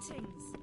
Greetings.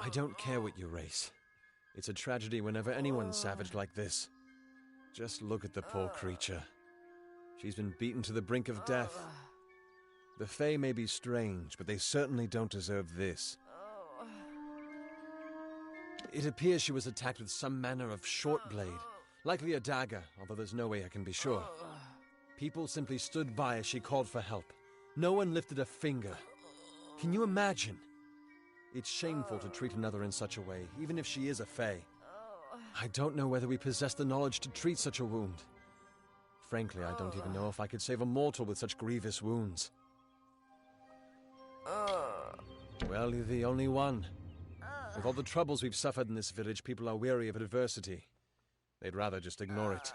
I don't care what you race. It's a tragedy whenever anyone's savage like this. Just look at the poor creature. She's been beaten to the brink of death. The Fae may be strange, but they certainly don't deserve this. It appears she was attacked with some manner of short blade, likely a dagger, although there's no way I can be sure. People simply stood by as she called for help. No one lifted a finger. Can you imagine? It's shameful to treat another in such a way, even if she is a Fae. I don't know whether we possess the knowledge to treat such a wound. Frankly, I don't even know if I could save a mortal with such grievous wounds. Well, you're the only one. With all the troubles we've suffered in this village, people are weary of adversity. They'd rather just ignore it.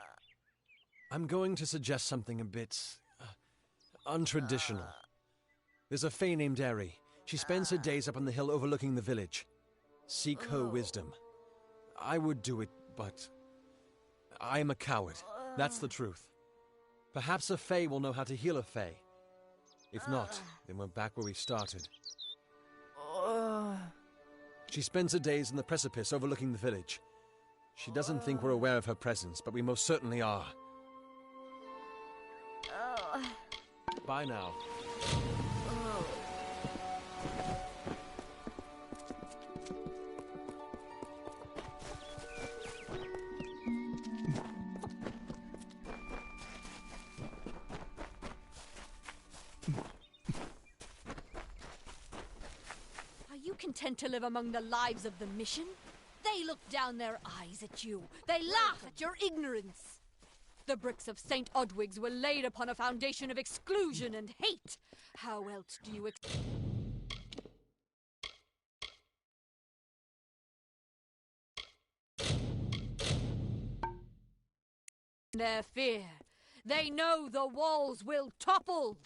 I'm going to suggest something a bit untraditional. There's a Fae named Eri. She spends her days up on the hill overlooking the village. Seek her wisdom. I would do it, but I am a coward. That's the truth. Perhaps a Fae will know how to heal a Fae. If not, then we're back where we started. She spends her days in the precipice overlooking the village. She doesn't think we're aware of her presence, but we most certainly are. Bye now. Content to live among the lives of the mission? They look down their eyes at you. They laugh at your ignorance. The bricks of St. Odwig's were laid upon a foundation of exclusion and hate. How else do you their fear? They know the walls will topple.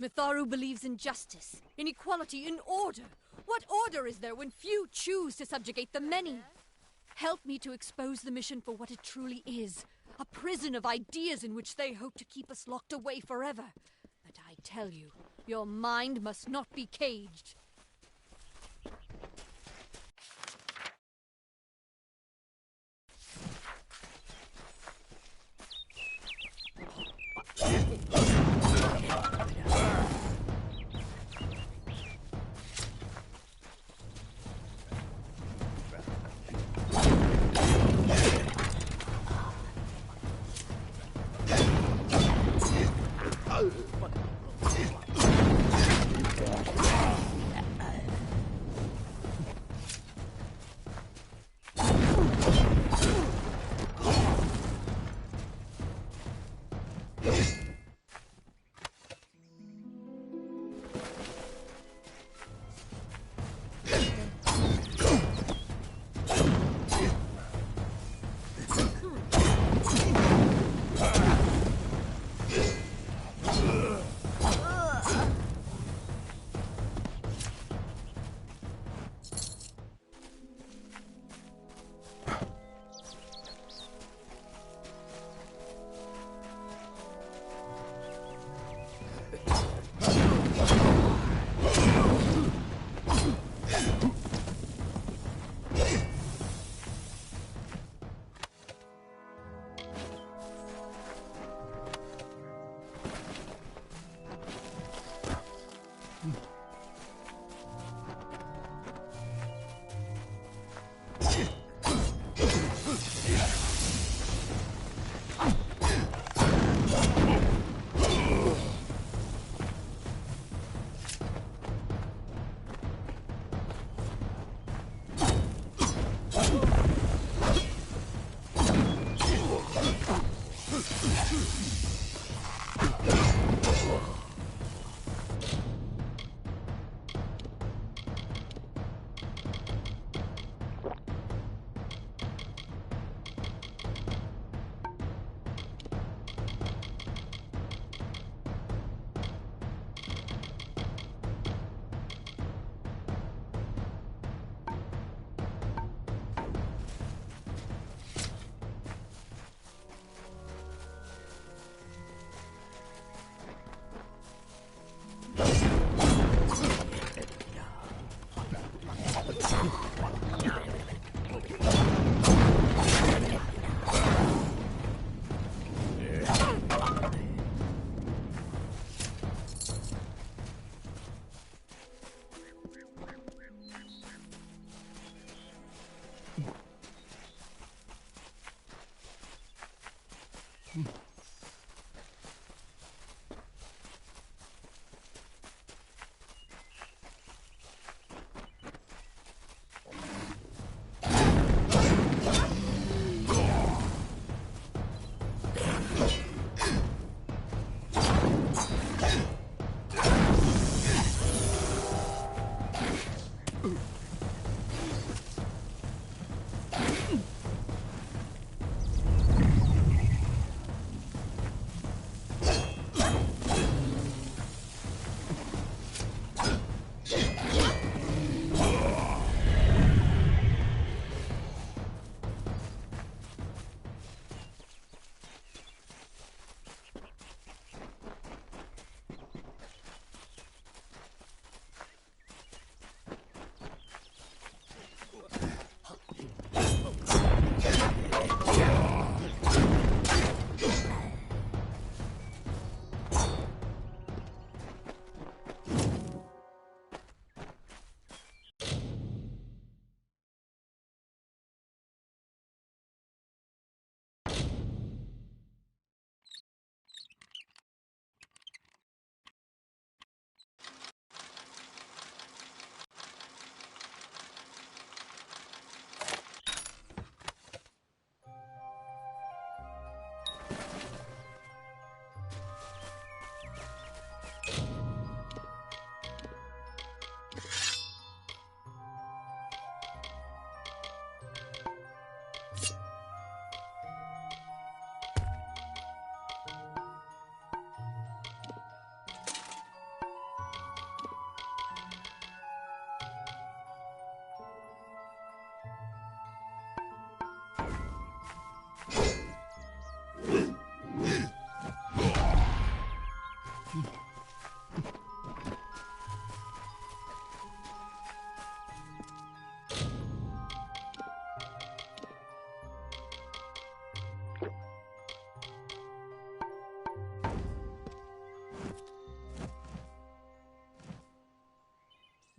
Mitharu believes in justice, in equality, in order. What order is there when few choose to subjugate the many? Help me to expose the mission for what it truly is. A prison of ideas in which they hope to keep us locked away forever. But I tell you, your mind must not be caged.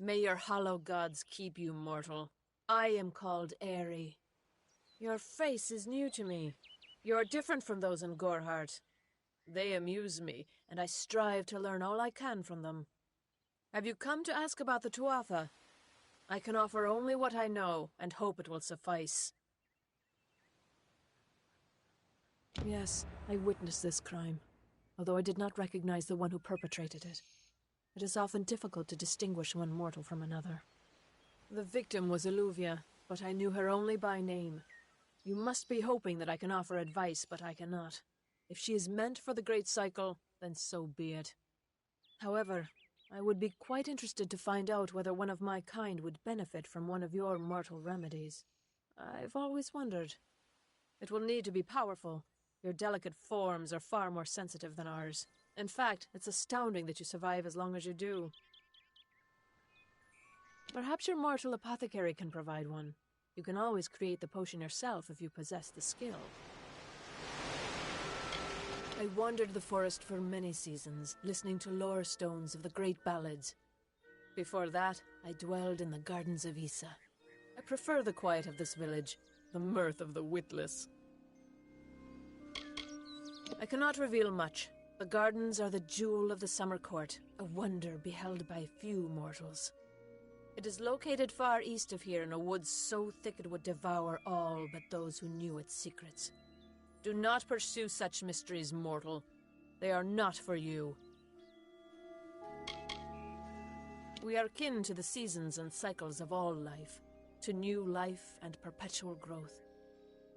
May your hollow gods keep you, mortal. I am called Aerie. Your face is new to me. You're different from those in Gorhart. They amuse me, and I strive to learn all I can from them. Have you come to ask about the Tuatha? I can offer only what I know, and hope it will suffice. Yes, I witnessed this crime, although I did not recognize the one who perpetrated it. It is often difficult to distinguish one mortal from another. The victim was Illuvia, but I knew her only by name. You must be hoping that I can offer advice, but I cannot. If she is meant for the Great Cycle, then so be it. However, I would be quite interested to find out whether one of my kind would benefit from one of your mortal remedies. I've always wondered. It will need to be powerful. Your delicate forms are far more sensitive than ours. In fact, it's astounding that you survive as long as you do. Perhaps your mortal apothecary can provide one. You can always create the potion yourself if you possess the skill. I wandered the forest for many seasons, listening to lore stones of the great ballads. Before that, I dwelled in the gardens of Issa. I prefer the quiet of this village, the mirth of the witless. I cannot reveal much. The gardens are the jewel of the summer court, a wonder beheld by few mortals. It is located far east of here in a wood so thick it would devour all but those who knew its secrets. Do not pursue such mysteries, mortal. They are not for you. We are kin to the seasons and cycles of all life, to new life and perpetual growth.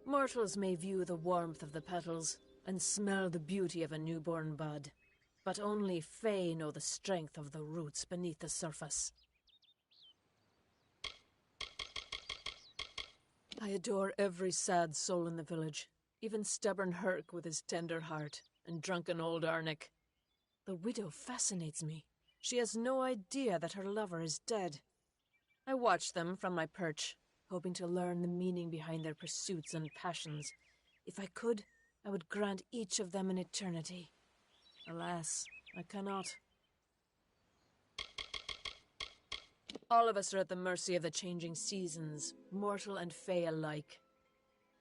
Mortals may view the warmth of the petals and smell the beauty of a newborn bud, but only Fae know the strength of the roots beneath the surface. I adore every sad soul in the village, even stubborn Herc with his tender heart, and drunken old Arnick. The widow fascinates me. She has no idea that her lover is dead. I watch them from my perch, hoping to learn the meaning behind their pursuits and passions. If I could, I would grant each of them an eternity. Alas, I cannot. All of us are at the mercy of the changing seasons, mortal and Fae alike.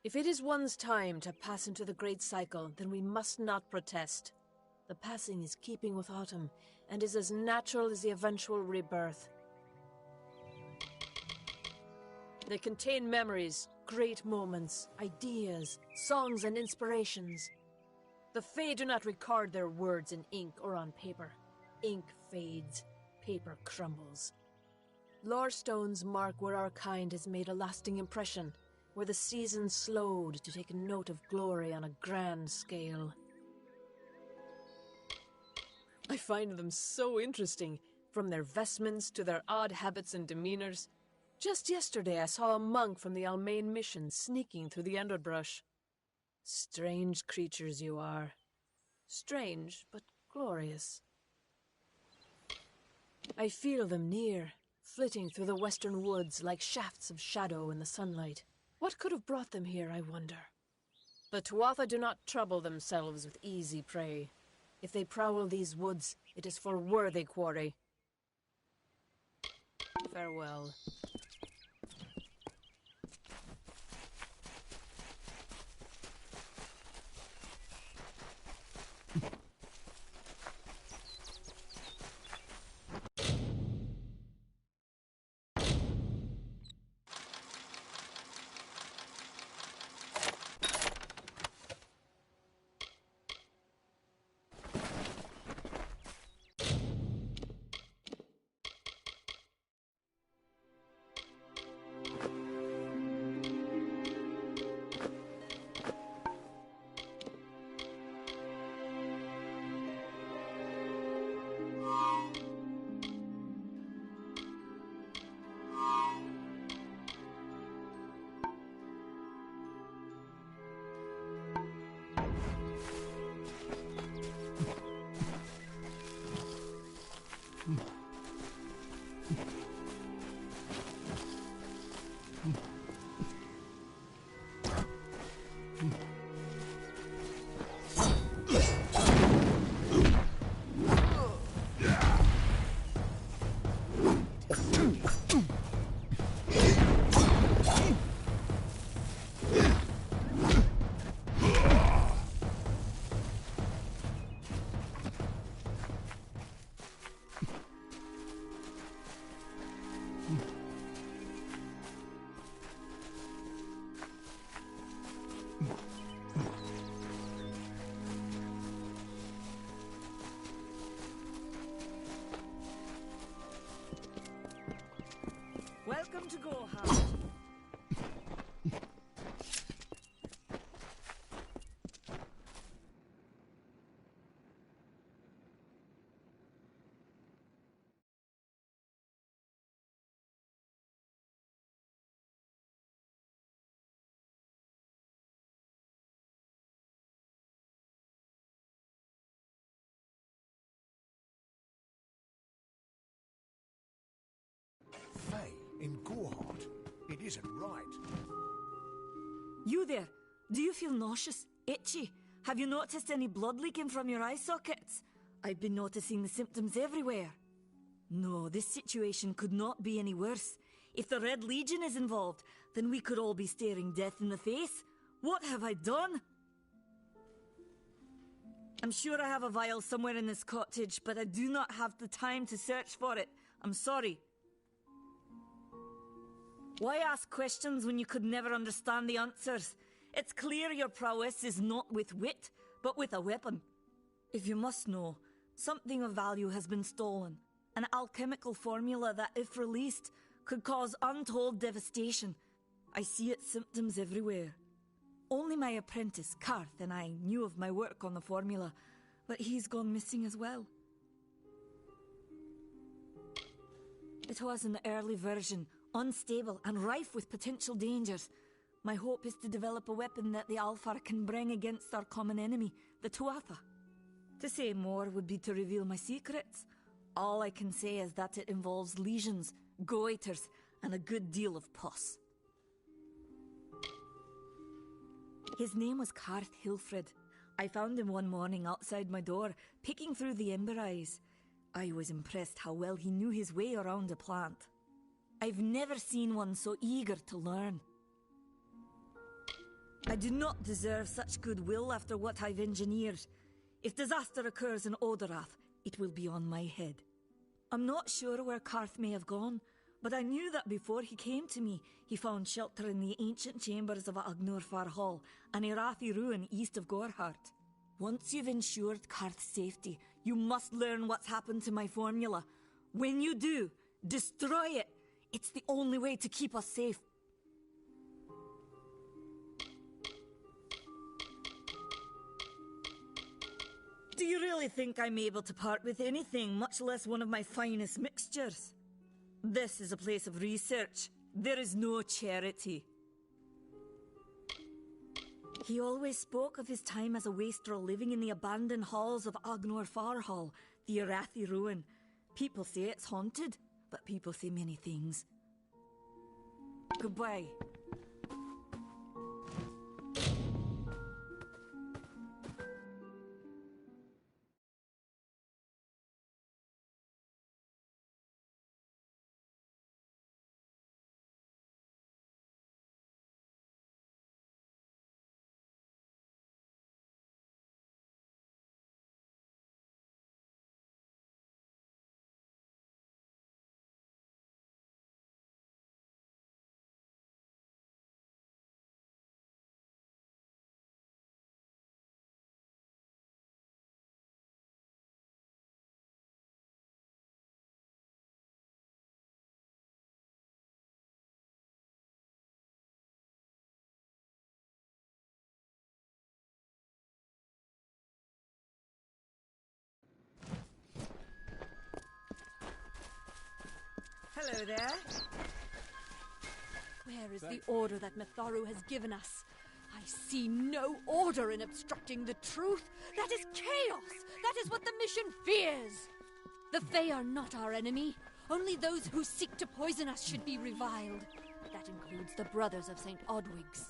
If it is one's time to pass into the great cycle, then we must not protest. The passing is keeping with autumn, and is as natural as the eventual rebirth. They contain memories, great moments, ideas, songs and inspirations. The Fae do not record their words in ink or on paper. Ink fades, paper crumbles. Lore stones mark where our kind has made a lasting impression, where the seasons slowed to take note of glory on a grand scale. I find them so interesting, from their vestments to their odd habits and demeanors. Just yesterday I saw a monk from the Almain mission sneaking through the underbrush. Strange creatures you are. Strange, but glorious. I feel them near, flitting through the western woods like shafts of shadow in the sunlight. What could have brought them here, I wonder? The Tuatha do not trouble themselves with easy prey. If they prowl these woods, it is for worthy quarry. Farewell. Welcome to Gorehouse. Faye, in Gorehart. It isn't right. You there? Do you feel nauseous? Itchy? Have you noticed any blood leaking from your eye sockets? I've been noticing the symptoms everywhere. No, this situation could not be any worse. If the Red Legion is involved, then we could all be staring death in the face. What have I done? I'm sure I have a vial somewhere in this cottage, but I do not have the time to search for it. I'm sorry. Why ask questions when you could never understand the answers? It's clear your prowess is not with wit, but with a weapon. If you must know, something of value has been stolen. An alchemical formula that, if released, could cause untold devastation. I see its symptoms everywhere. Only my apprentice, Karth, and I knew of my work on the formula, but he's gone missing as well. It was an early version, unstable and rife with potential dangers. My hope is to develop a weapon that the Alfar can bring against our common enemy, the Tuatha. To say more would be to reveal my secrets. All I can say is that it involves lesions, goiters, and a good deal of pus. His name was Karth Hilfred. I found him one morning outside my door, picking through the ember eyes. I was impressed how well he knew his way around a plant. I've never seen one so eager to learn. I do not deserve such goodwill after what I've engineered. If disaster occurs in Odorath, it will be on my head. I'm not sure where Karth may have gone, but I knew that before he came to me, he found shelter in the ancient chambers of Agnor Far Hall, an Irathi ruin east of Gorhart. Once you've ensured Karth's safety, you must learn what's happened to my formula. When you do, destroy it. It's the only way to keep us safe. Do you really think I'm able to part with anything, much less one of my finest mixtures? This is a place of research. There is no charity. He always spoke of his time as a wastrel living in the abandoned halls of Agnor Far Hall, the Irathi ruin. People say it's haunted, but people say many things. Goodbye. Hello there. Where is the order that Mitharu has given us? I see no order in obstructing the truth. That is chaos. That is what the mission fears. The Fae are not our enemy. Only those who seek to poison us should be reviled. That includes the brothers of St. Odwig's.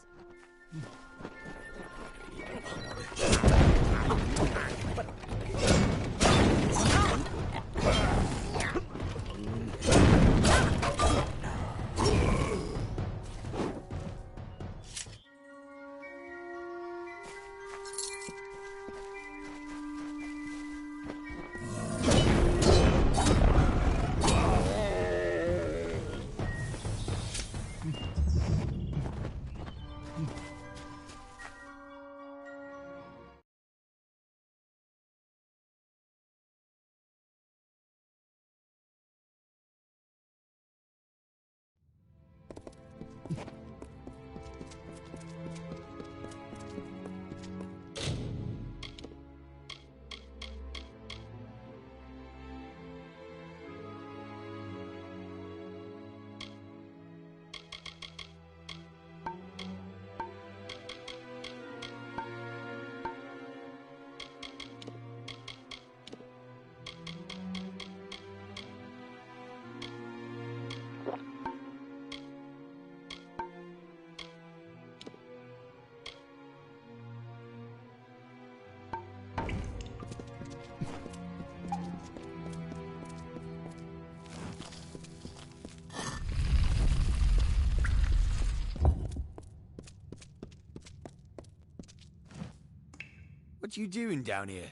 What you doing down here?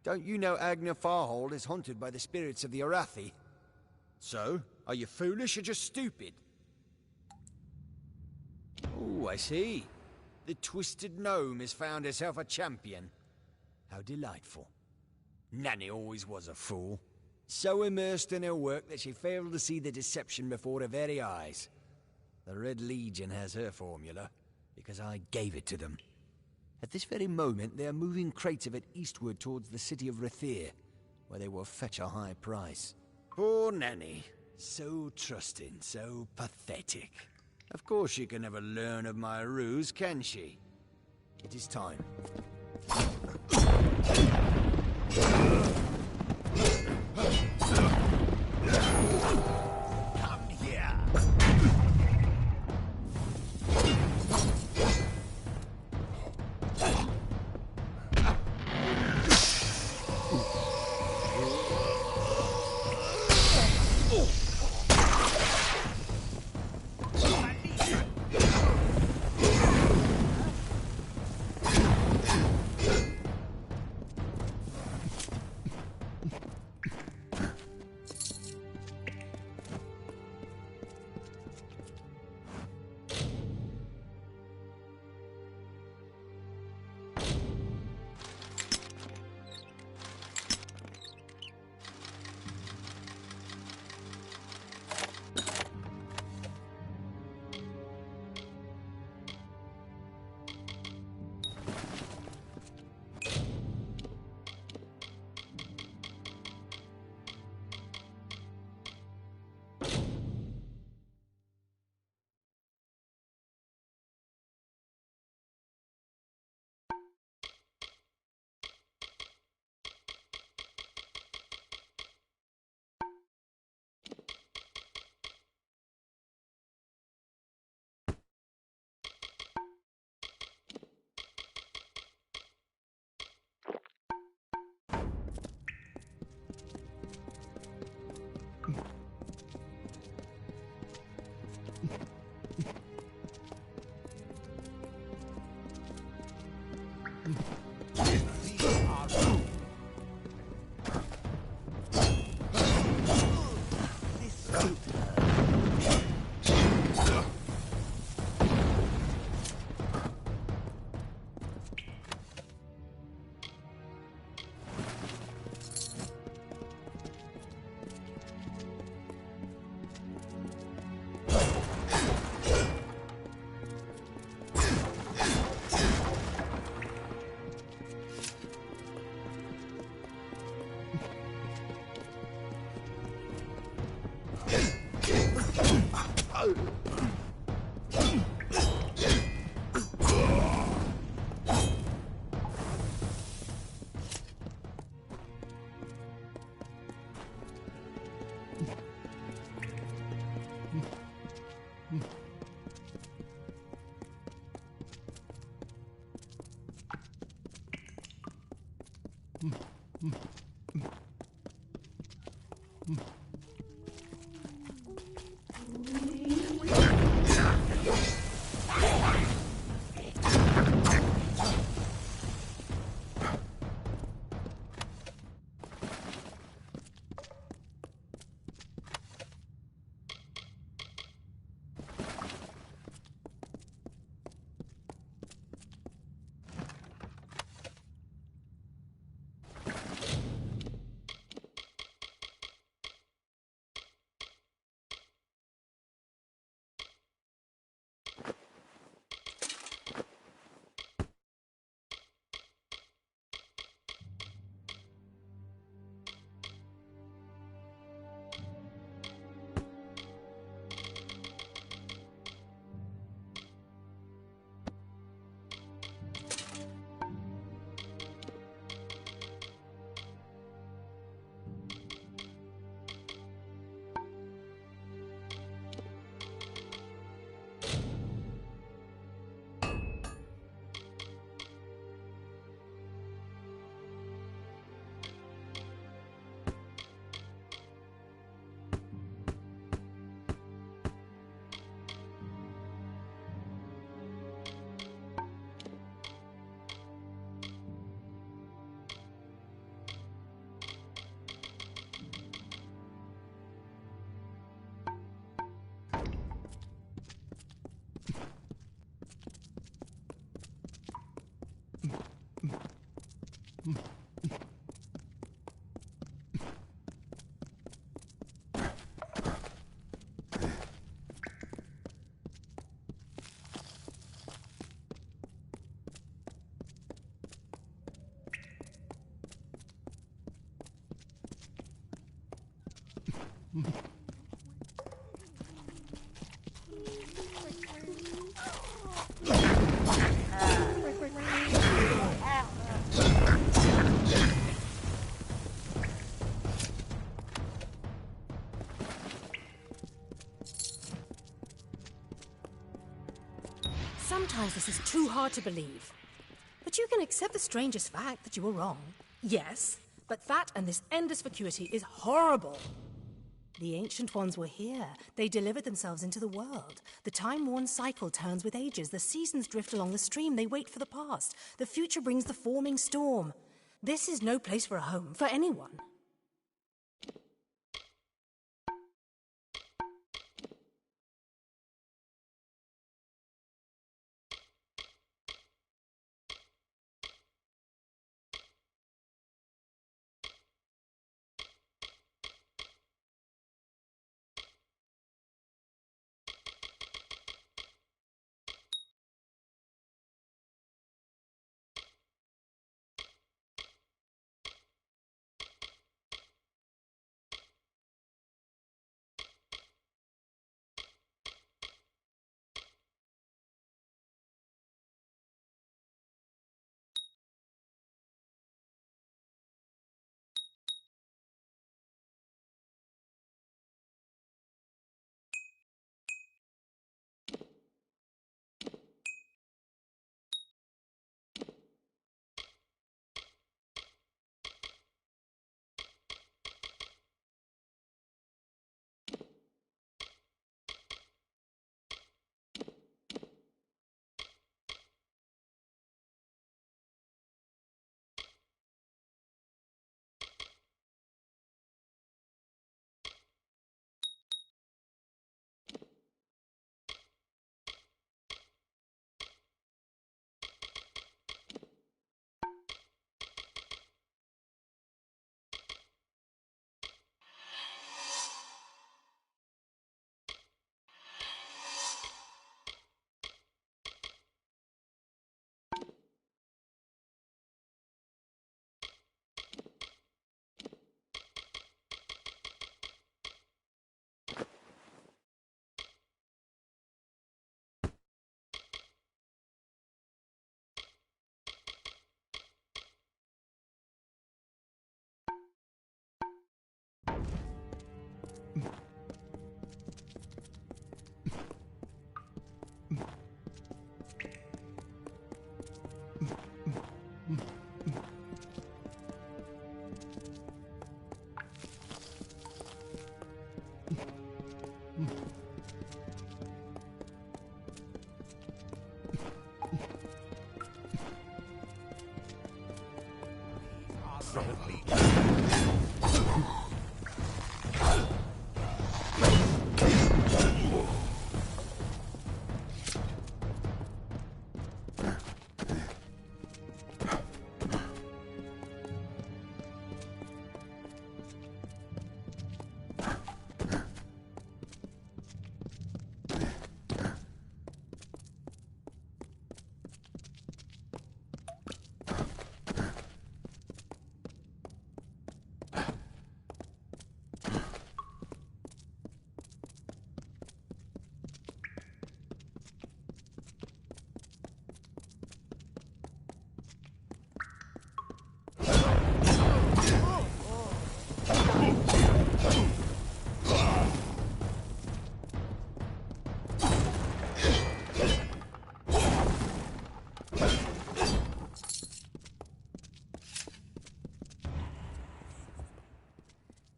Don't you know Agner Farhold is haunted by the spirits of the Arathi? So, are you foolish or just stupid? Oh, I see. The Twisted Gnome has found herself a champion. How delightful. Nanny always was a fool. So immersed in her work that she failed to see the deception before her very eyes. The Red Legion has her formula, because I gave it to them. At this very moment, they are moving crates of it eastward towards the city of Rathir, where they will fetch a high price. Poor Nanny. So trusting, so pathetic. Of course she can never learn of my ruse, can she? It is time. Come here! Sometimes this is too hard to believe. But you can accept the strangest fact that you were wrong. Yes, but that and this endless vacuity is horrible. The Ancient Ones were here. They delivered themselves into the world. The time-worn cycle turns with ages. The seasons drift along the stream. They wait for the past. The future brings the forming storm. This is no place for a home, for anyone.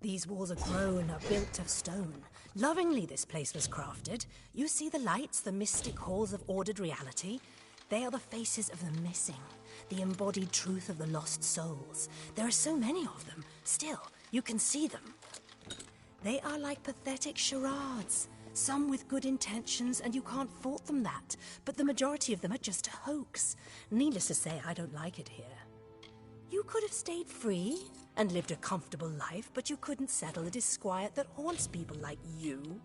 These walls are grown, are built of stone. Lovingly this place was crafted. You see the lights, the mystic halls of ordered reality? They are the faces of the missing, the embodied truth of the lost souls. There are so many of them. Still, you can see them. They are like pathetic charades. Some with good intentions, and you can't fault them that. But the majority of them are just a hoax. Needless to say, I don't like it here. You could have stayed free and lived a comfortable life, but you couldn't settle the disquiet that haunts people like you.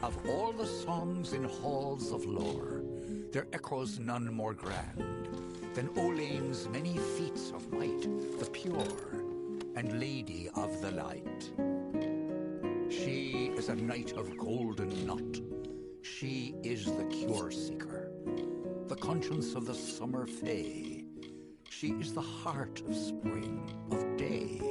Of all the songs in halls of lore, there echoes none more grand than Olane's many feats of might, the pure and lady of the light. She is a knight of golden knot. She is the cure seeker, the conscience of the summer fae. She is the heart of spring, of day.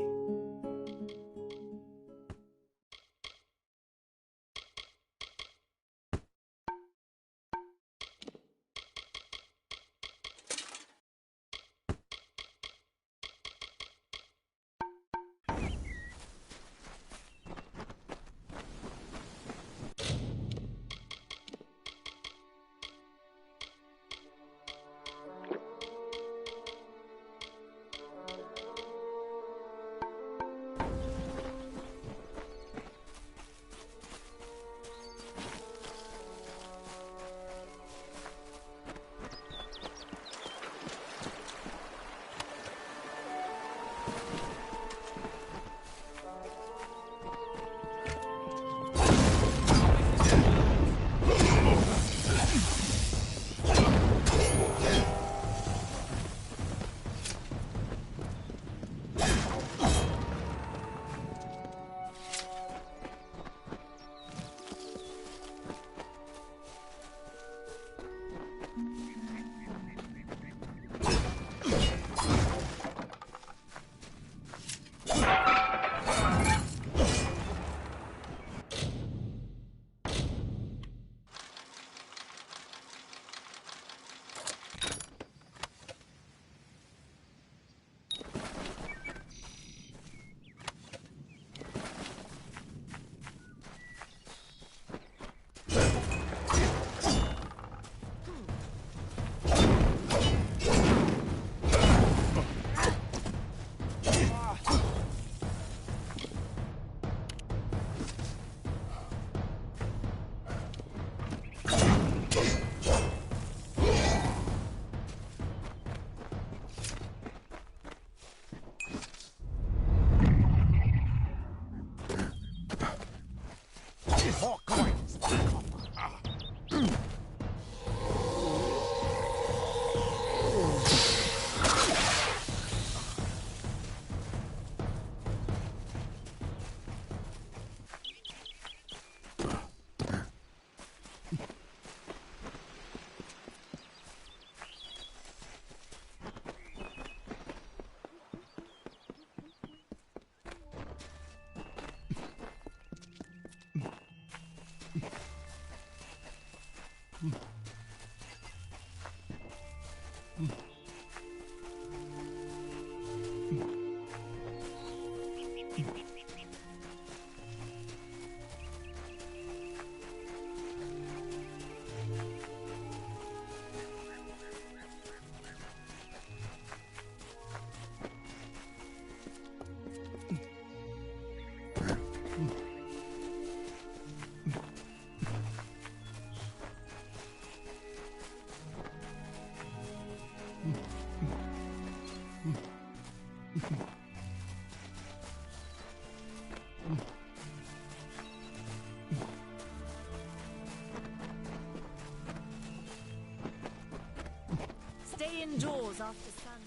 Stay indoors after sundown.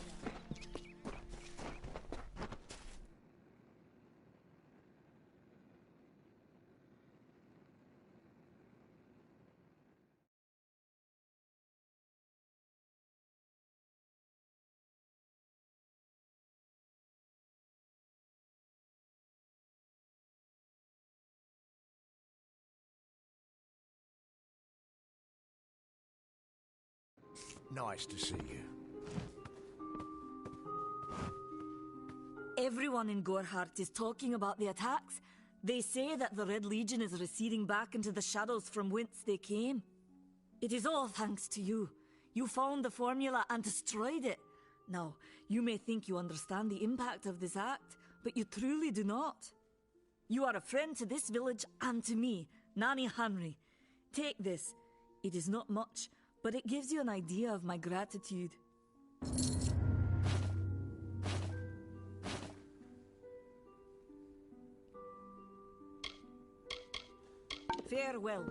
Nice to see you. Everyone in Gorhart is talking about the attacks. They say that the Red Legion is receding back into the shadows from whence they came. It is all thanks to you. You found the formula and destroyed it. Now, you may think you understand the impact of this act, but you truly do not. You are a friend to this village and to me, Nanny Henry. Take this. It is not much, but it gives you an idea of my gratitude. Farewell.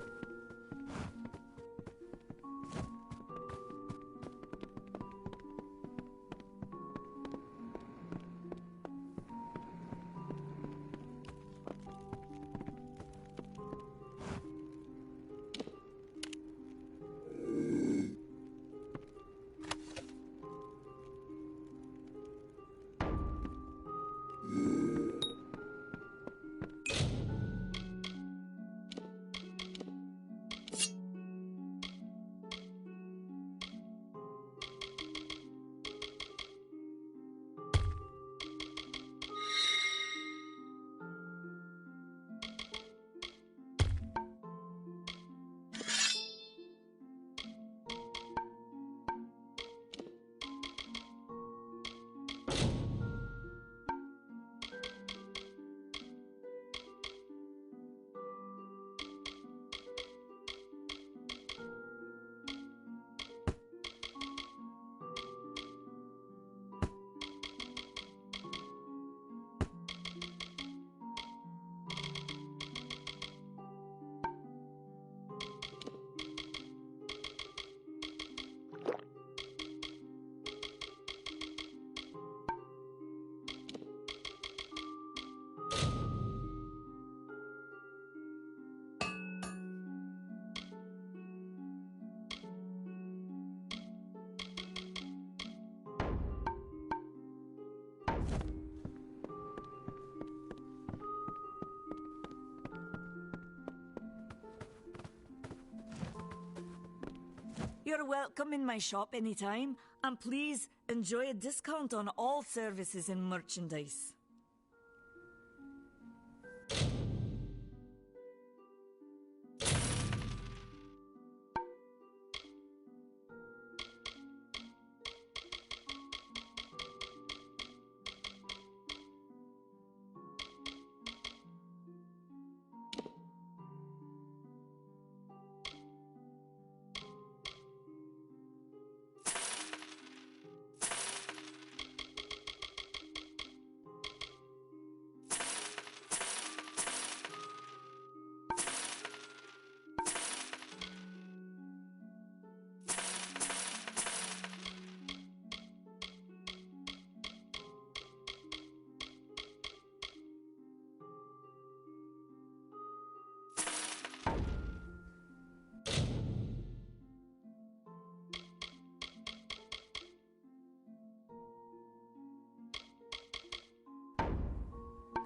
You're welcome in my shop anytime, and please enjoy a discount on all services and merchandise.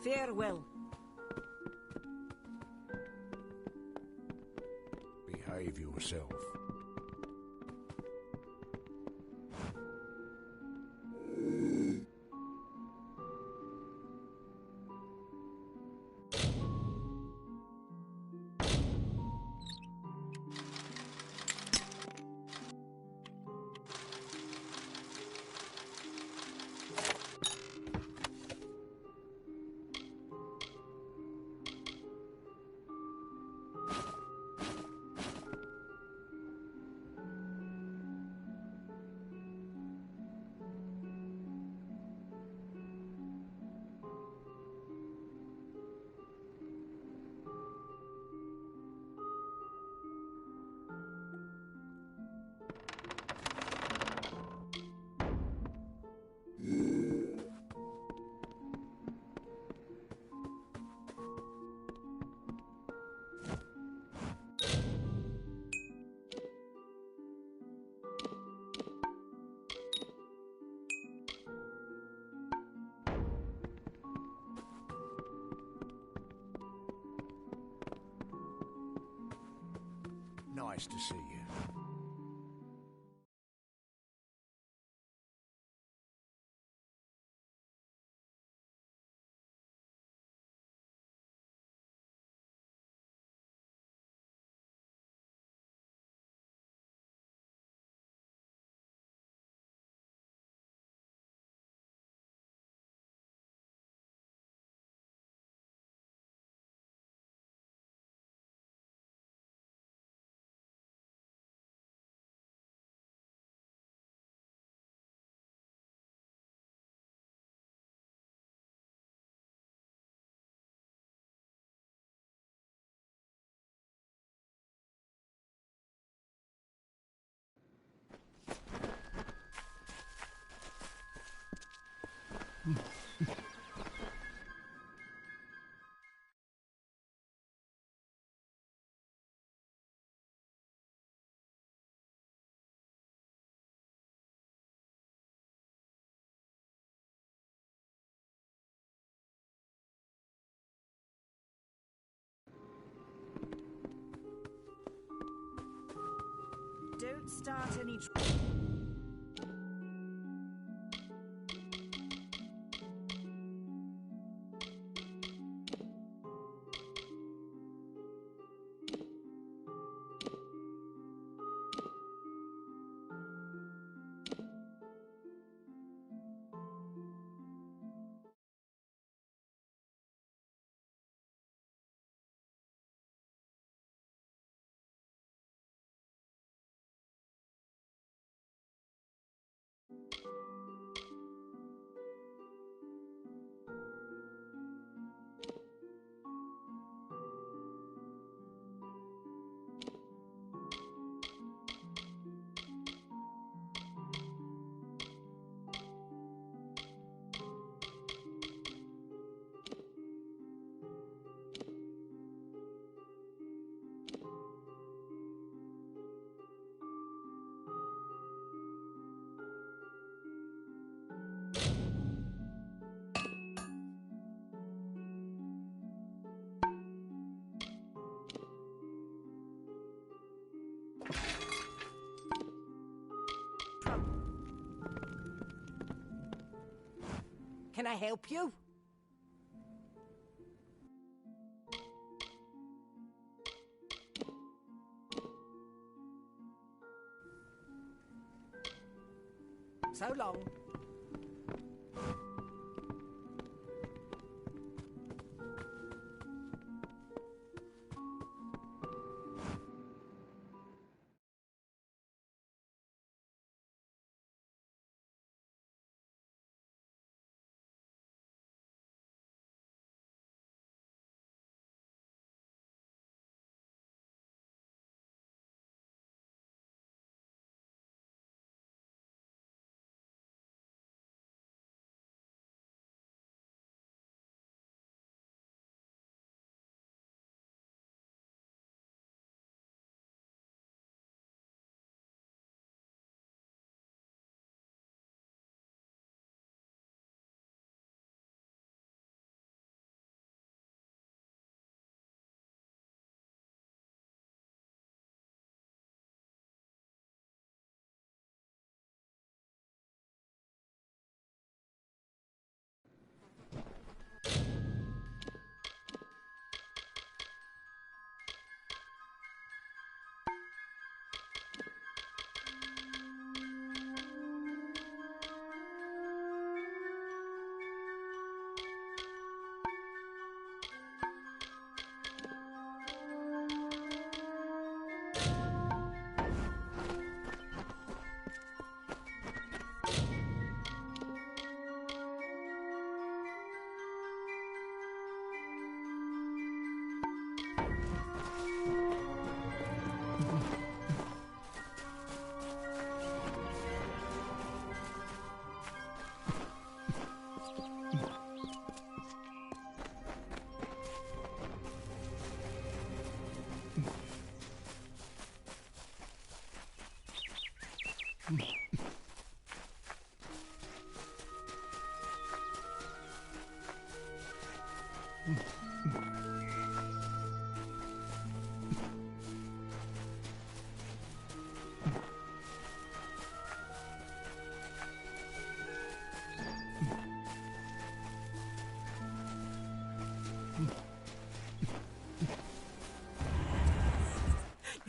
Farewell. Behave yourself. Nice to see you. Don't start any... Can I help you? So long.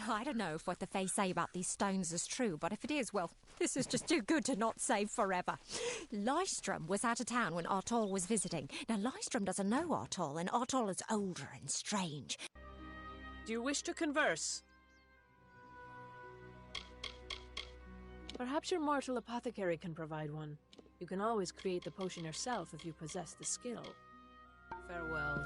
I don't know if what the Fae say about these stones is true, but if it is, well, this is just too good to not save forever. Lystrom was out of town when Artol was visiting. Now, Lystrom doesn't know Artol, and Artol is older and strange. Do you wish to converse? Perhaps your mortal apothecary can provide one. You can always create the potion yourself if you possess the skill. Farewell.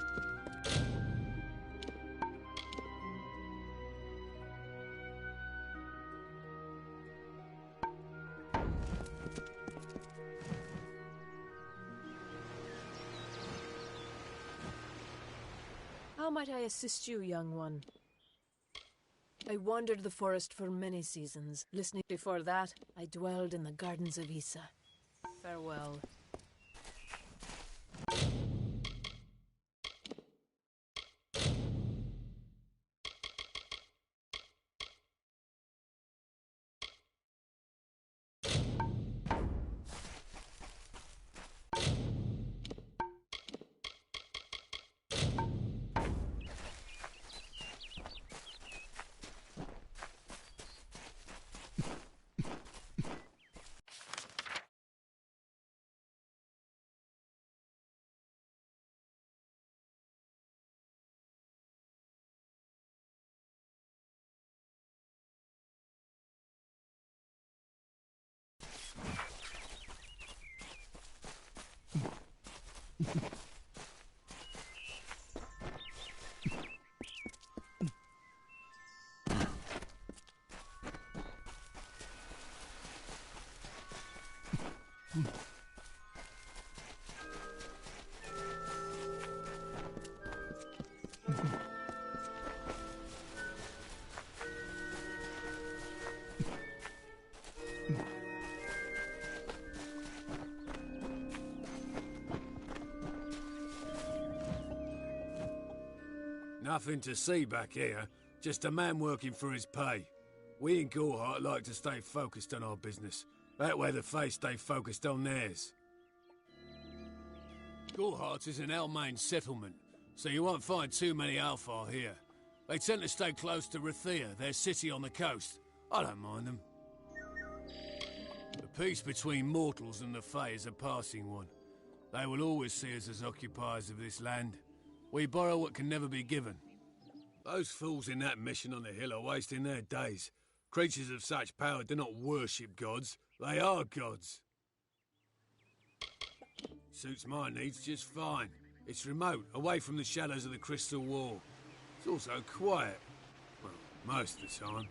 How might I assist you, young one? I wandered the forest for many seasons. Listening before that, I dwelled in the gardens of Issa. Farewell. Nothing to see back here, just a man working for his pay. We in Gorhart like to stay focused on our business. That way the Fae stay focused on theirs. Gorhart is an Almain settlement, so you won't find too many Alfar here. They tend to stay close to Rathia, their city on the coast. I don't mind them. The peace between mortals and the Fae is a passing one. They will always see us as occupiers of this land. We borrow what can never be given. Those fools in that mission on the hill are wasting their days. Creatures of such power do not worship gods. They are gods. Suits my needs just fine. It's remote, away from the shadows of the Crystal Wall. It's also quiet. Well, most of the time.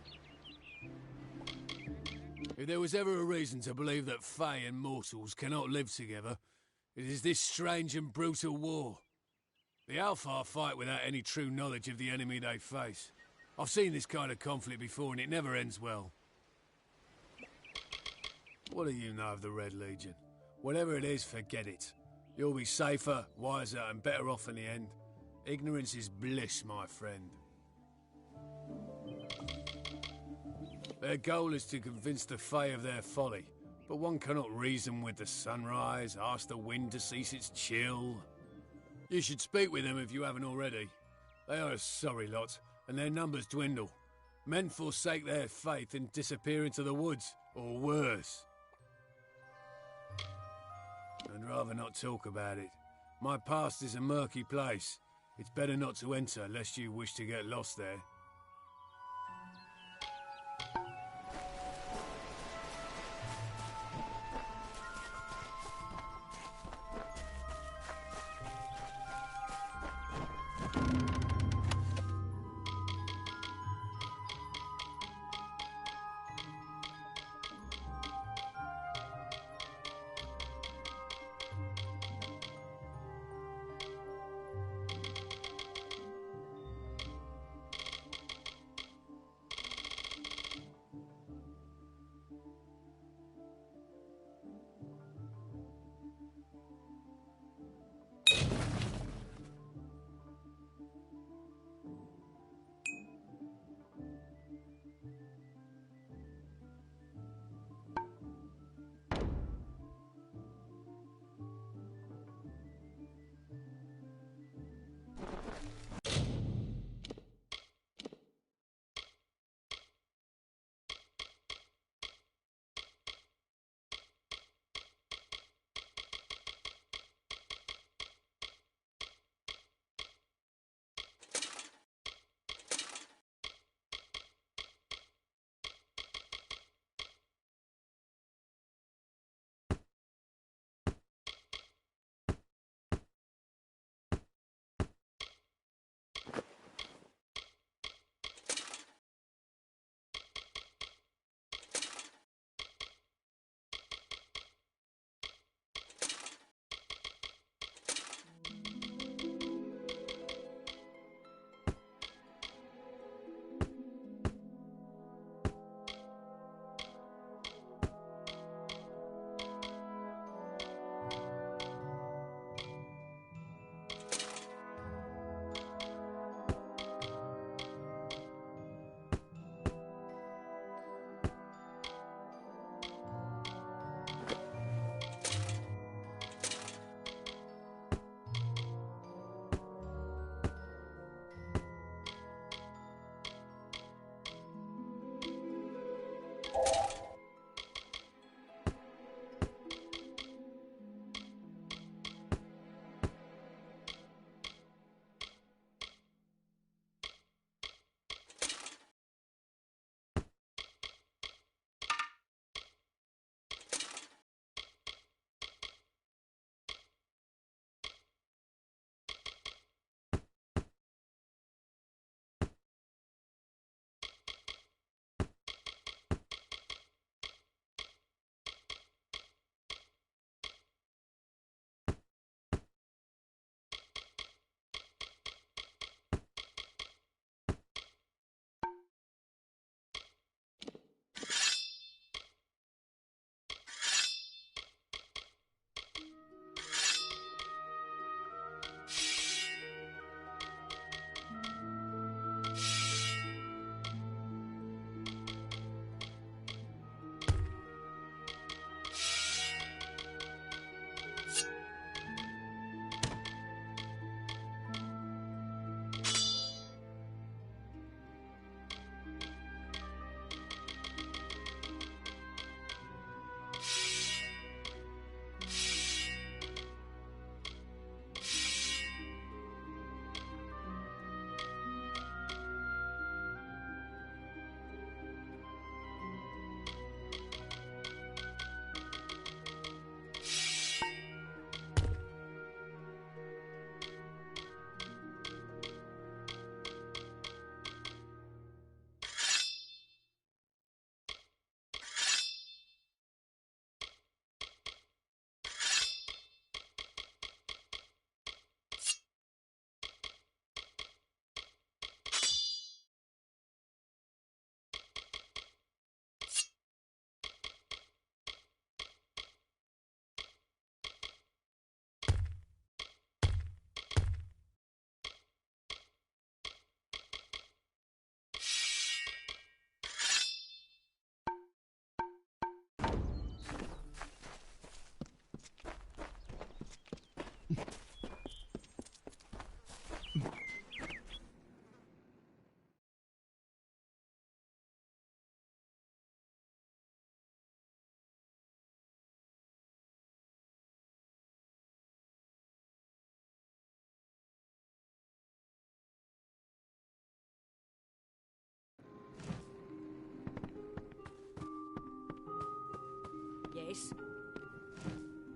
If there was ever a reason to believe that Fae and mortals cannot live together, it is this strange and brutal war. The Alfar fight without any true knowledge of the enemy they face. I've seen this kind of conflict before and it never ends well. What do you know of the Red Legion? Whatever it is, forget it. You'll be safer, wiser and better off in the end. Ignorance is bliss, my friend. Their goal is to convince the Fae of their folly, but one cannot reason with the sunrise, ask the wind to cease its chill. You should speak with them if you haven't already. They are a sorry lot, and their numbers dwindle. Men forsake their faith and disappear into the woods, or worse. I'd rather not talk about it. My past is a murky place. It's better not to enter, lest you wish to get lost there.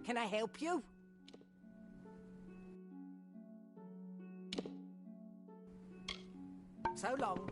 Can I help you? So long.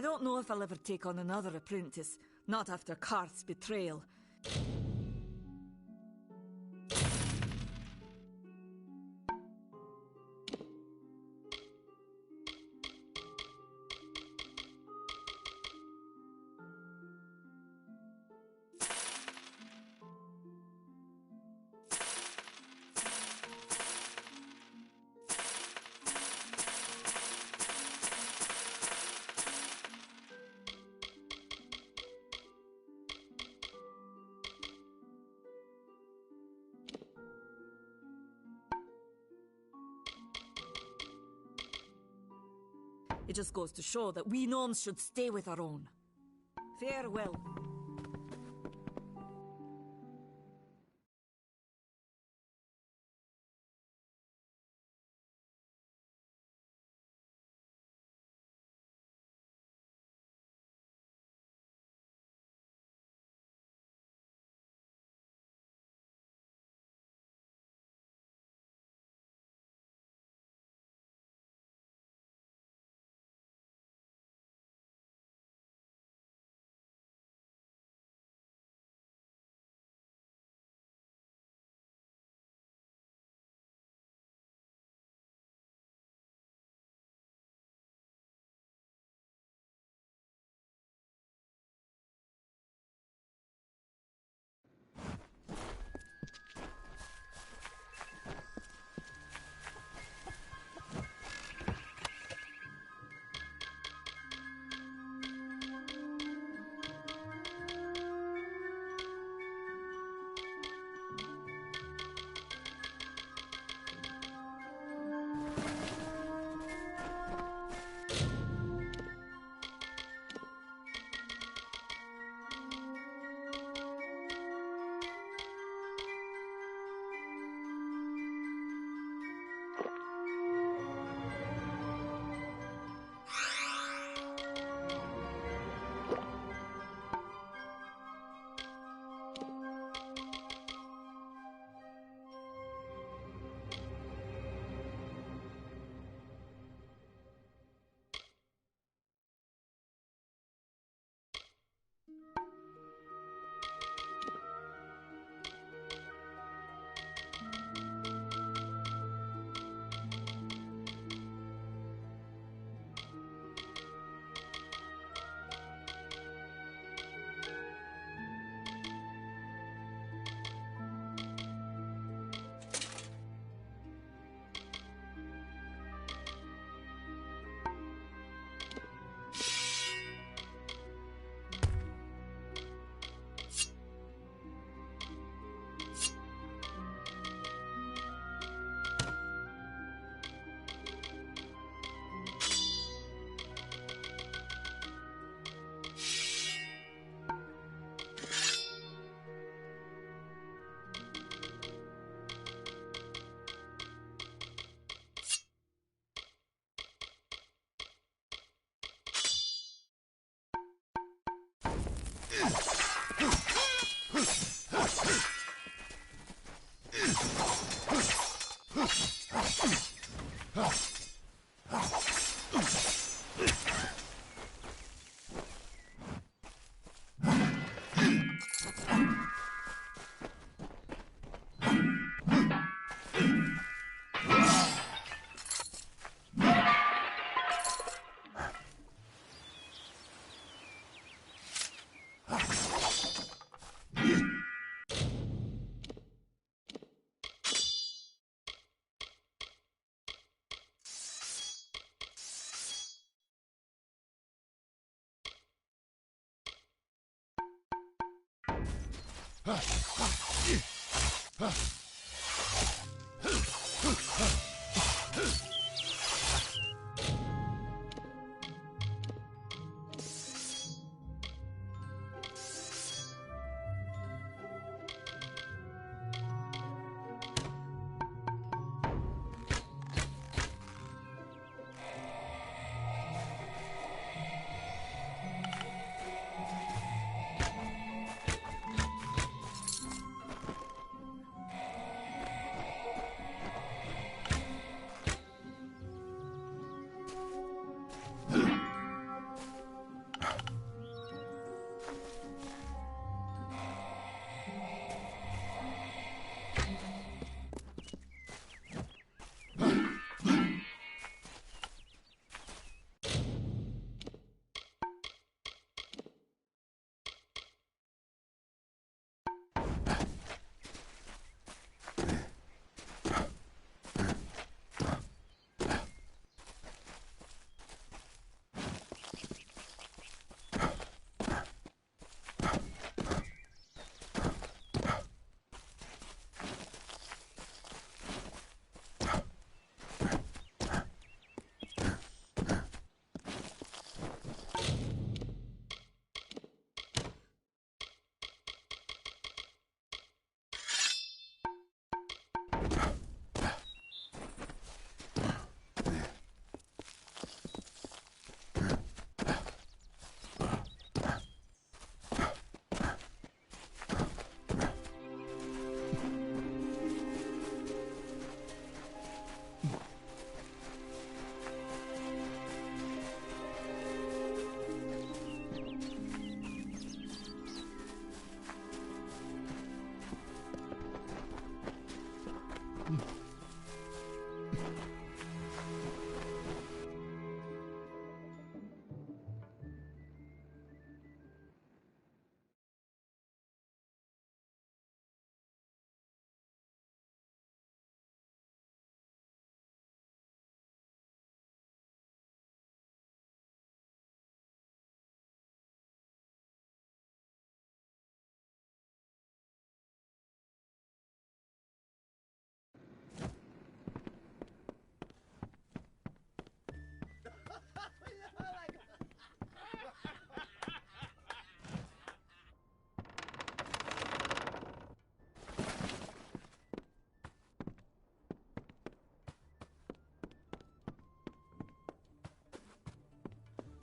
I don't know if I'll ever take on another apprentice, not after Karth's betrayal. It just goes to show that we gnomes should stay with our own. Farewell.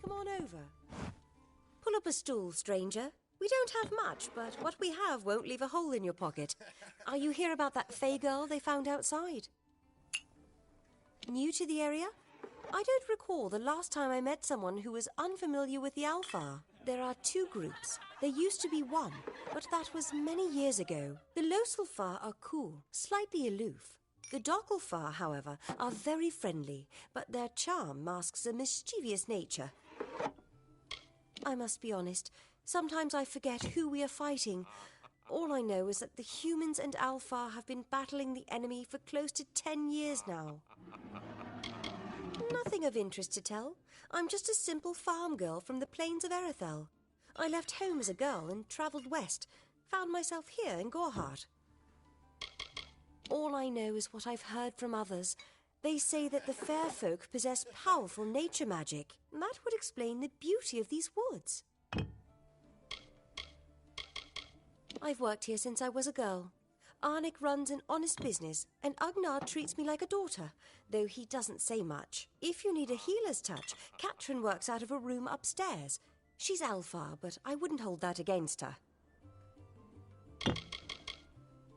Come on over. Pull up a stool, stranger. We don't have much, but what we have won't leave a hole in your pocket. Are you here about that Fey girl they found outside? New to the area? I don't recall the last time I met someone who was unfamiliar with the Alpha. There are two groups. There used to be one, but that was many years ago. The Loselfar are cool, slightly aloof. The Dockelfar, however, are very friendly, but their charm masks a mischievous nature. I must be honest, sometimes I forget who we are fighting. All I know is that the humans and Alpha have been battling the enemy for close to 10 years now. Nothing of interest to tell. I'm just a simple farm girl from the plains of Erethel. I left home as a girl and travelled west. Found myself here in Gorhart. All I know is what I've heard from others. They say that the fair folk possess powerful nature magic. That would explain the beauty of these woods. I've worked here since I was a girl. Arnik runs an honest business, and Agnar treats me like a daughter, though he doesn't say much. If you need a healer's touch, Katrin works out of a room upstairs. She's Alpha, but I wouldn't hold that against her.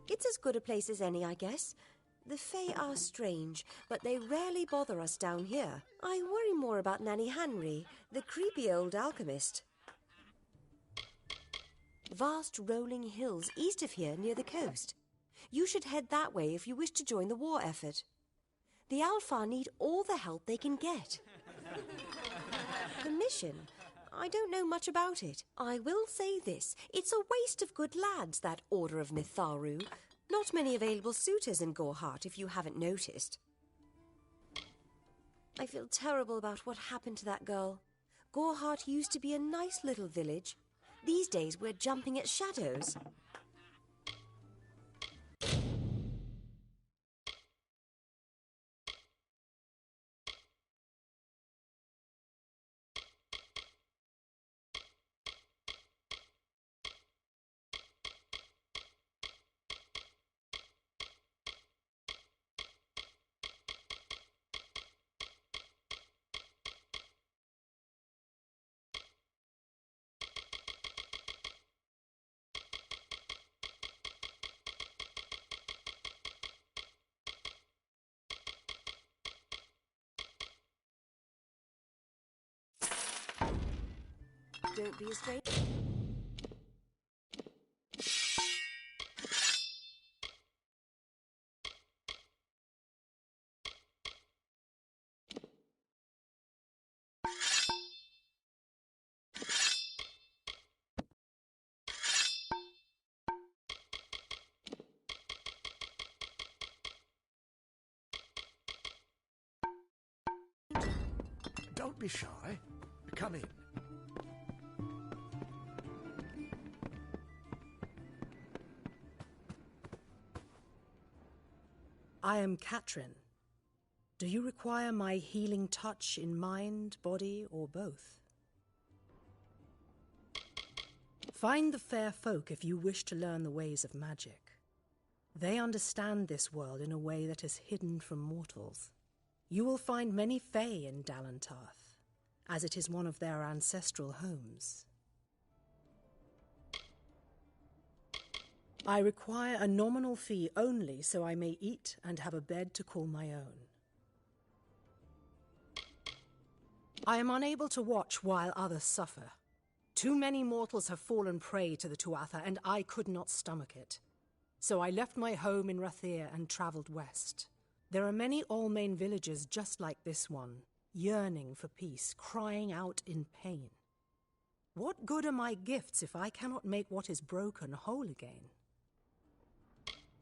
It's as good a place as any, I guess. The Fae are strange, but they rarely bother us down here. I worry more about Nanny Henry, the creepy old alchemist. Vast rolling hills east of here near the coast. You should head that way if you wish to join the war effort. The Alpha need all the help they can get. The mission? I don't know much about it. I will say this. It's a waste of good lads, that Order of Mitharu. Not many available suitors in Gorhart, if you haven't noticed. I feel terrible about what happened to that girl. Gorhart used to be a nice little village. These days we're jumping at shadows. Don't be a stranger. Don't be shy. Come in. I am Katrin. Do you require my healing touch in mind, body, or both? Find the fair folk if you wish to learn the ways of magic. They understand this world in a way that is hidden from mortals. You will find many fae in Dalantarth, as it is one of their ancestral homes. I require a nominal fee only so I may eat and have a bed to call my own. I am unable to watch while others suffer. Too many mortals have fallen prey to the Tuatha, and I could not stomach it. So I left my home in Rathir and travelled west. There are many Almain villages just like this one, yearning for peace, crying out in pain. What good are my gifts if I cannot make what is broken whole again?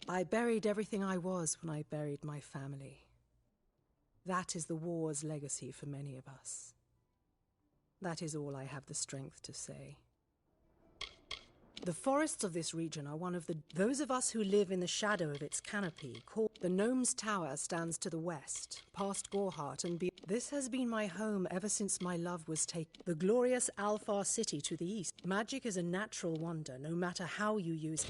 I buried everything I was when I buried my family. That is the war's legacy for many of us. That is all I have the strength to say. The forests of this region are one of those of us who live in the shadow of its canopy, called the Gnome's Tower, stands to the west, past Gorhart and beyond. This has been my home ever since my love was taken. The glorious Alfar city to the east. Magic is a natural wonder, no matter how you use it.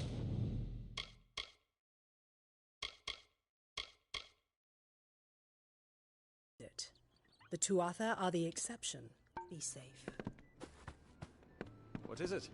The Tuatha are the exception. Be safe. What is it?